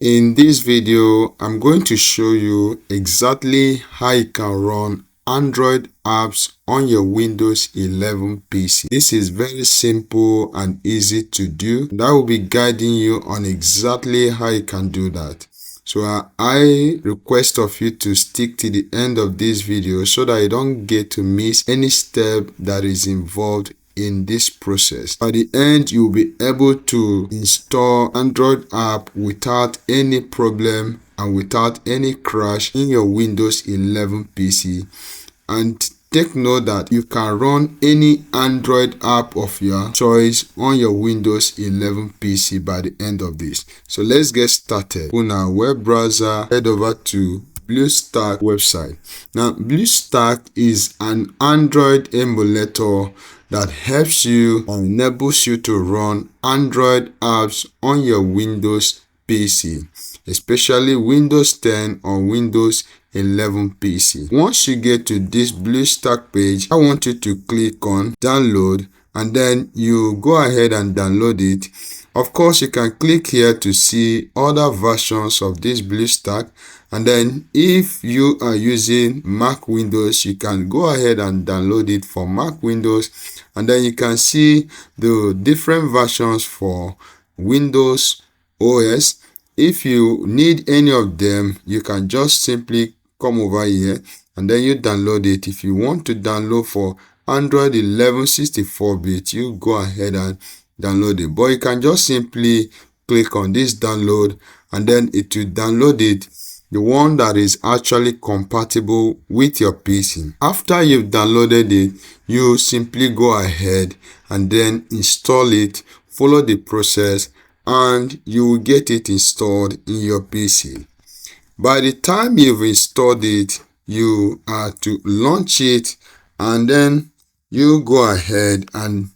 In this video, I'm going to show you exactly how you can run Android apps on your Windows 11 PC. This is very simple and easy to do. I will be guiding you on exactly how you can do that. So I request of you to stick to the end of this video so that you don't get to miss any step that is involved in this process. By the end, you'll be able to install Android app without any problem and without any crash in your Windows 11 PC. And take note that you can run any Android app of your choice on your Windows 11 PC by the end of this. So let's get started. Open our web browser, head over to BlueStack website. Now, BlueStack is an Android emulator that helps you and enables you to run Android apps on your Windows PC, especially Windows 10 or Windows 11 PC. Once you get to this BlueStack page, I want you to click on download and then you go ahead and download it. Of course, you can click here to see other versions of this BlueStack, and then if you are using Mac Windows, you can go ahead and download it for Mac Windows, and then you can see the different versions for Windows OS. If you need any of them, you can just simply come over here and then you download it. If you want to download for Android 11 64-bit, you go ahead and download it, but you can just simply click on this download and then it will download it, the one that is actually compatible with your PC. After you've downloaded it, you simply go ahead and then install it, follow the process, and you will get it installed in your PC. By the time you've installed it, you are to launch it, and then you go ahead and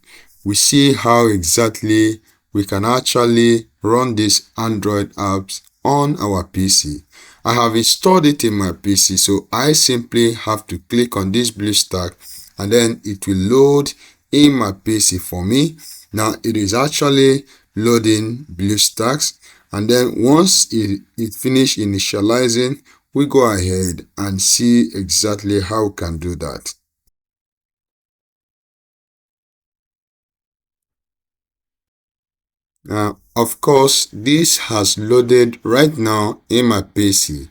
we see how exactly we can actually run these Android apps on our PC. I have installed it in my PC, so I simply have to click on this BlueStack and then it will load in my PC for me. Now it is actually loading BlueStacks, and then once it finishes initializing, we go ahead and see exactly how we can do that. Of course, this has loaded right now in my PC.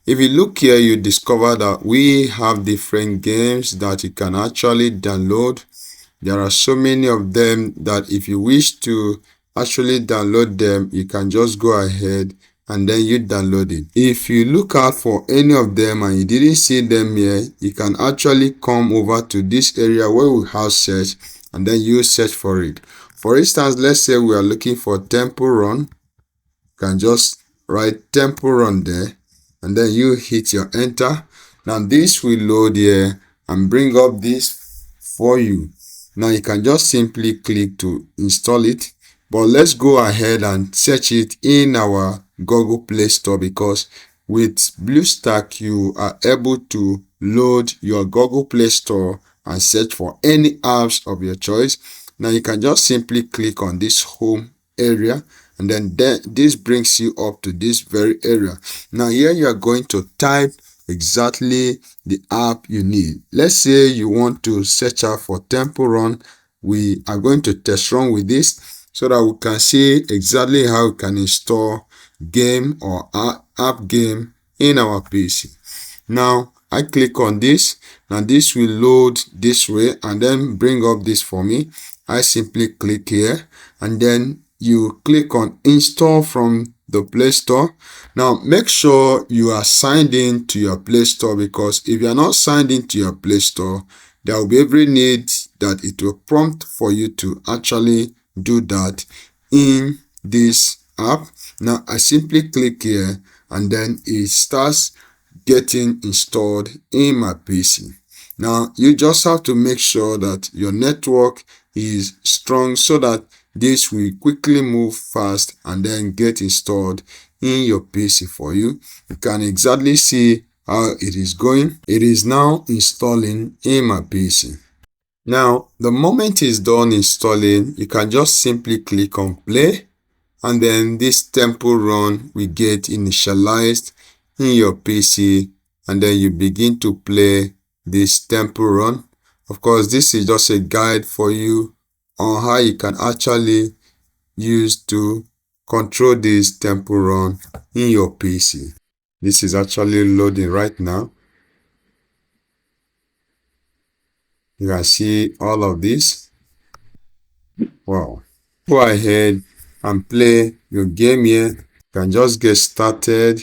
If you look here, you discover that we have different games that you can actually download. There are so many of them that if you wish to actually download them, you can just go ahead and then you download it. If you look out for any of them and you didn't see them here, you can actually come over to this area where we have search and then you search for it. For instance, let's say we are looking for Temple Run. You can just write Temple Run there and then you hit your enter. Now this will load here and bring up this for you. Now you can just simply click to install it, but let's go ahead and search it in our Google Play Store, because with BlueStack you are able to load your Google Play Store and search for any apps of your choice. Now you can just simply click on this home area and then this brings you up to this very area. Now here you are going to type exactly the app you need. Let's say you want to search out for Temple Run. We are going to test run with this so that we can see exactly how we can install game or app game in our PC. Now I click on this. Now this will load this way and then bring up this for me. I simply click here and then you click on install from the Play Store. Now make sure you are signed in to your Play Store, because if you are not signed into your Play Store, there will be every need that it will prompt for you to actually do that in this app. Now I simply click here and then it starts getting installed in my PC. Now you just have to make sure that your network is strong so that this will quickly move fast and then get installed in your PC for you. You can exactly see how it is going. It is now installing in my PC. Now the moment it's done installing, you can just simply click on play and then this Temple Run will get initialized in your PC, and then you begin to play this Temple Run. Of course, this is just a guide for you on how you can actually use to control this Temple Run in your PC. This is actually loading right now. You can see all of this. Wow. Go ahead and play your game here. You can just get started.